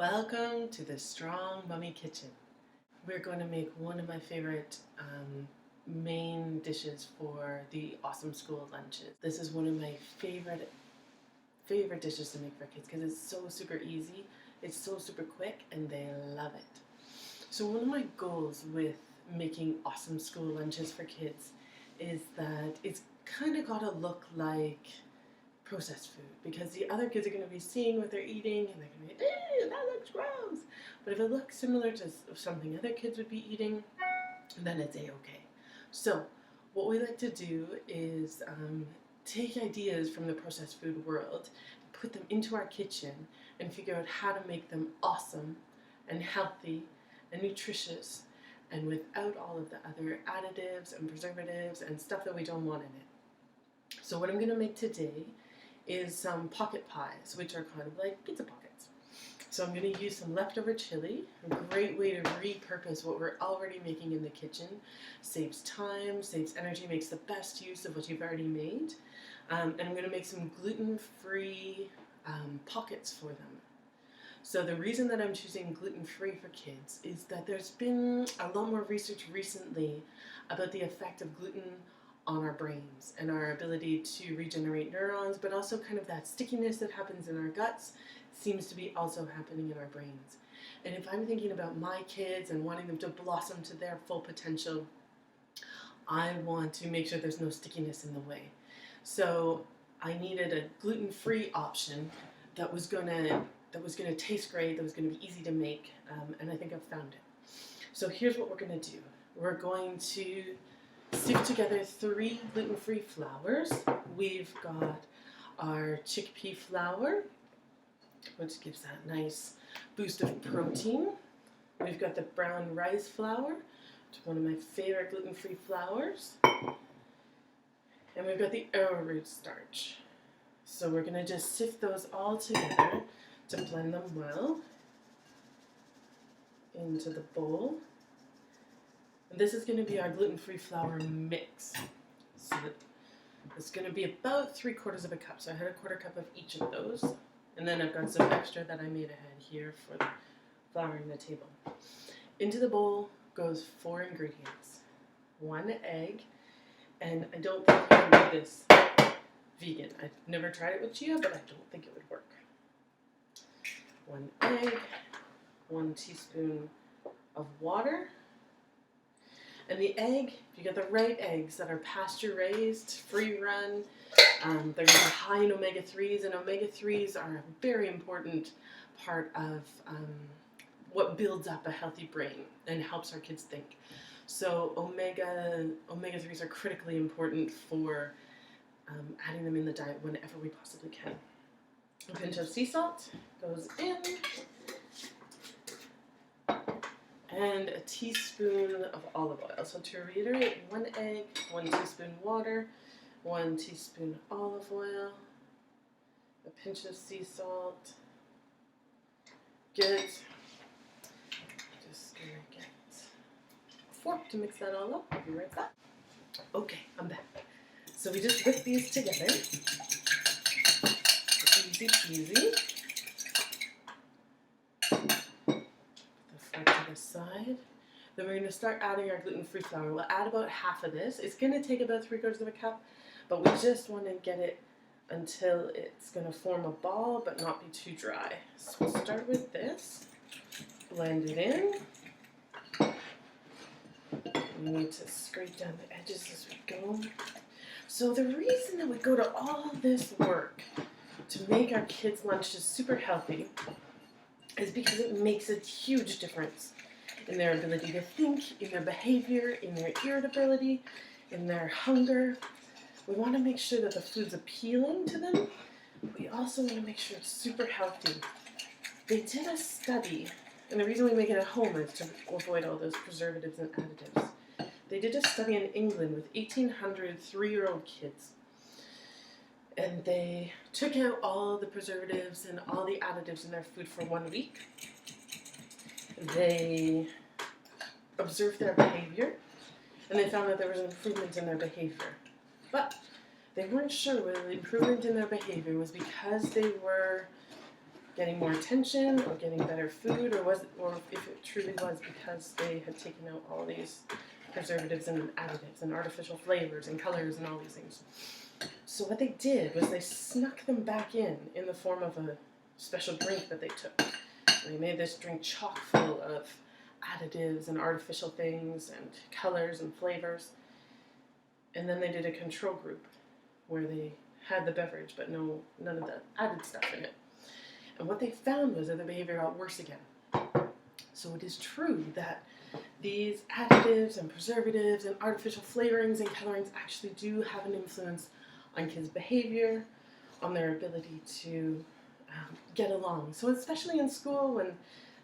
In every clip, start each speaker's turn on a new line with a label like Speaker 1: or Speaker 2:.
Speaker 1: Welcome to the Strong Mummy Kitchen. We're going to make one of my favorite main dishes for the awesome school lunches. This is one of my favorite dishes to make for kids because it's so super easy, it's so super quick, and they love it. So one of my goals with making awesome school lunches for kids is that it's kind of got to look like processed food, because the other kids are going to be seeing what they're eating and they're going to be, that looks gross. But if it looks similar to something other kids would be eating, then it's a-okay. So what we like to do is take ideas from the processed food world, put them into our kitchen, and figure out how to make them awesome and healthy and nutritious and without all of the other additives and preservatives and stuff that we don't want in it. So what I'm going to make today is some pocket pies, which are kind of like pizza pockets. So I'm going to use some leftover chili, a great way to repurpose what we're already making in the kitchen. Saves time, saves energy, makes the best use of what you've already made. And I'm going to make some gluten-free pockets for them. So the reason that I'm choosing gluten-free for kids is that there's been a lot more research recently about the effect of gluten on our brains and our ability to regenerate neurons, but also kind of that stickiness that happens in our guts seems to be also happening in our brains. And if I'm thinking about my kids and wanting them to blossom to their full potential, I want to make sure there's no stickiness in the way. So I needed a gluten-free option that was gonna taste great, that was gonna be easy to make, and I think I've found it. So here's what we're gonna do. We're going to sift together 3 gluten-free flours. We've got our chickpea flour, which gives that nice boost of protein. We've got the brown rice flour, which is one of my favorite gluten-free flours. And we've got the arrowroot starch. So we're going to just sift those all together to blend them well into the bowl. And this is going to be our gluten-free flour mix. So it's going to be about 3/4 of a cup. So I had a 1/4 cup of each of those. And then I've got some extra that I made ahead here for the flouring the table. Into the bowl goes 4 ingredients. 1 egg, and I don't think you can do this vegan. I've never tried it with chia, but I don't think it would work. 1 egg, 1 teaspoon of water. And the egg, if you get the right eggs that are pasture raised, free run, they're going to be high in omega-3s, and omega-3s are a very important part of what builds up a healthy brain and helps our kids think. So omega-3s are critically important for adding them in the diet whenever we possibly can. A pinch of sea salt goes in. And a teaspoon of olive oil. So to reiterate, 1 egg, 1 teaspoon water, 1 teaspoon olive oil, a pinch of sea salt. Good. Just gonna get a fork to mix that all up. I'll be right back. Okay, I'm back. So we just whip these together. Easy peasy. To the side. Then we're going to start adding our gluten-free flour. We'll add about half of this. It's going to take about 3/4 of a cup, but we just want to get it until it's going to form a ball but not be too dry. So we'll start with this. Blend it in. We need to scrape down the edges as we go. So the reason that we go to all this work to make our kids' lunches super healthy is because it makes a huge difference in their ability to think, in their behavior, in their irritability, in their hunger. We want to make sure that the food's appealing to them. We also want to make sure it's super healthy. They did a study, and the reason we make it at home is to avoid all those preservatives and additives. They did a study in England with 1,800 3-year-old kids. And they took out all the preservatives and all the additives in their food for 1 week. They observed their behavior, and they found that there was an improvement in their behavior. But they weren't sure whether the improvement in their behavior was because they were getting more attention or getting better food, or if it truly was because they had taken out all these preservatives and additives and artificial flavors and colors and all these things. So what they did was they snuck them back in the form of a special drink that they took. And they made this drink chock full of additives and artificial things and colors and flavors. And then they did a control group where they had the beverage but none of the added stuff in it. And what they found was that the behavior got worse again. So it is true that these additives and preservatives and artificial flavorings and colorings actually do have an influence on kids' behavior, on their ability to get along. So especially in school when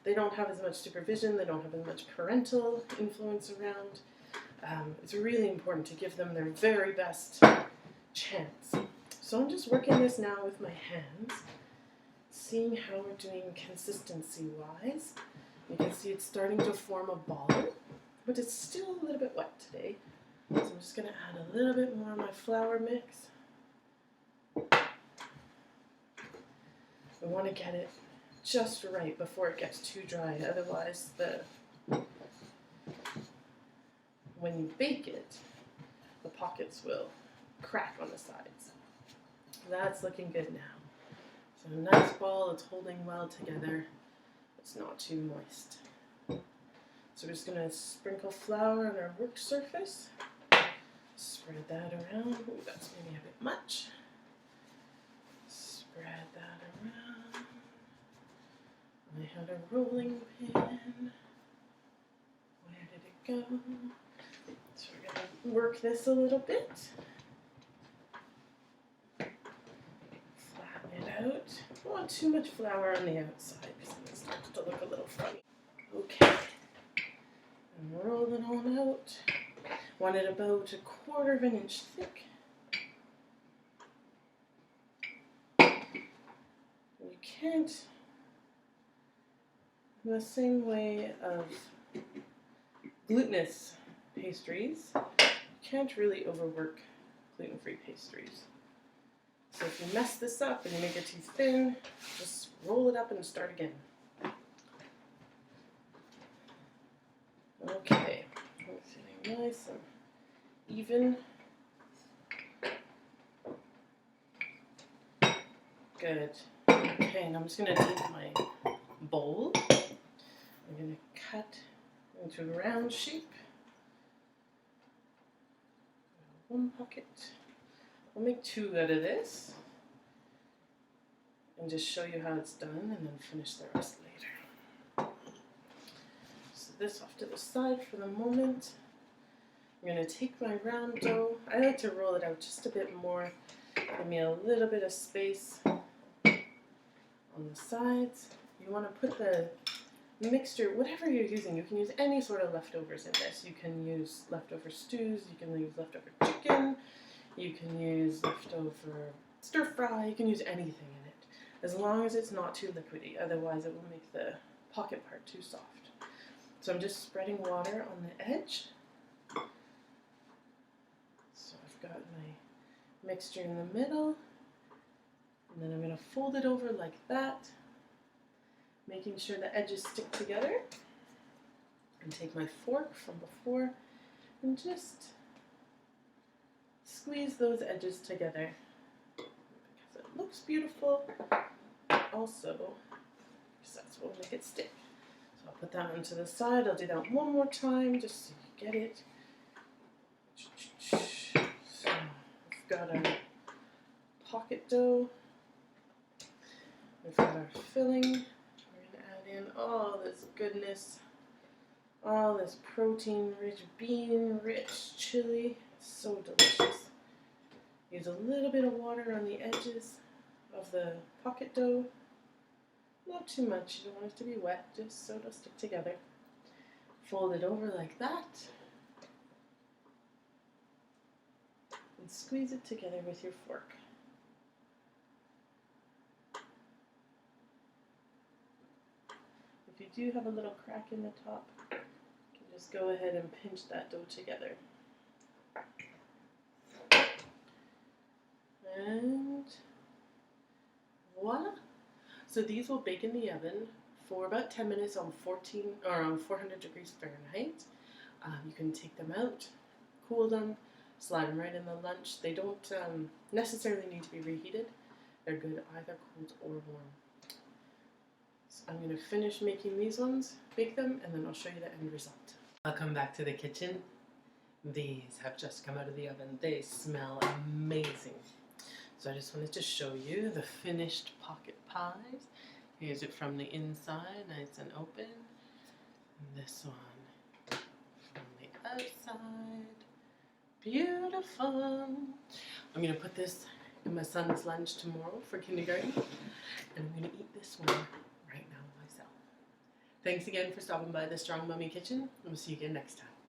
Speaker 1: they don't have as much supervision, they don't have as much parental influence around, it's really important to give them their very best chance. So I'm just working this now with my hands, seeing how we're doing consistency-wise. You can see it's starting to form a ball, but it's still a little bit wet today. So I'm just going to add a little bit more of my flour mix. I want to get it just right before it gets too dry, otherwise when you bake it, the pockets will crack on the sides. That's looking good now. So a nice ball, it's holding well together. It's not too moist. So we're just going to sprinkle flour on our work surface. Spread that around. Ooh, that's maybe a bit much. Spread that around. I had a rolling pin. Where did it go? So we're going to work this a little bit. Flatten it out. Don't want too much flour on the outside because it starts to look a little funny. Okay. And roll it on out. Want it about 1/4 of an inch thick. You can't, in the same way of glutinous pastries, you can't really overwork gluten-free pastries. So if you mess this up and you make it too thin, just roll it up and start again. Okay, it's getting nice and even. Good. Okay, and I'm just going to take my bowl. I'm going to cut into a round shape. One pocket. I'll make 2 out of this and just show you how it's done and then finish the rest later. So this off to the side for the moment. I'm going to take my round dough. I like to roll it out just a bit more. Give me a little bit of space on the sides. You want to put the mixture, whatever you're using, you can use any sort of leftovers in this. You can use leftover stews, you can use leftover chicken, you can use leftover stir fry, you can use anything in it, as long as it's not too liquidy, otherwise it will make the pocket part too soft. So I'm just spreading water on the edge. So I've got my mixture in the middle, and then I'm going to fold it over like that, making sure the edges stick together, and take my fork from before and just squeeze those edges together because it looks beautiful, also because that's what will make it stick. So I'll put that one to the side. I'll do that one more time just so you get it. So we've got our pocket dough, we've got our filling. In all this goodness, all this protein-rich, bean-rich chili. It's so delicious. Use a little bit of water on the edges of the pocket dough. Not too much, you don't want it to be wet, just so it'll stick together. Fold it over like that. And squeeze it together with your fork. If you do have a little crack in the top, you can just go ahead and pinch that dough together. And voila! So these will bake in the oven for about 10 minutes on 400 degrees Fahrenheit. You can take them out, cool them, slide them right in the lunch. They don't necessarily need to be reheated. They're good either cold or warm. So I'm going to finish making these ones, bake them, and then I'll show you the end result. I'll come back to the kitchen. These have just come out of the oven. They smell amazing. So I just wanted to show you the finished pocket pies. Here's it from the inside, nice and open. And this one from the outside. Beautiful. I'm going to put this in my son's lunch tomorrow for kindergarten. And I'm going to eat this one right now myself. Thanks again for stopping by the Strong Mummy Kitchen. We'll see you again next time.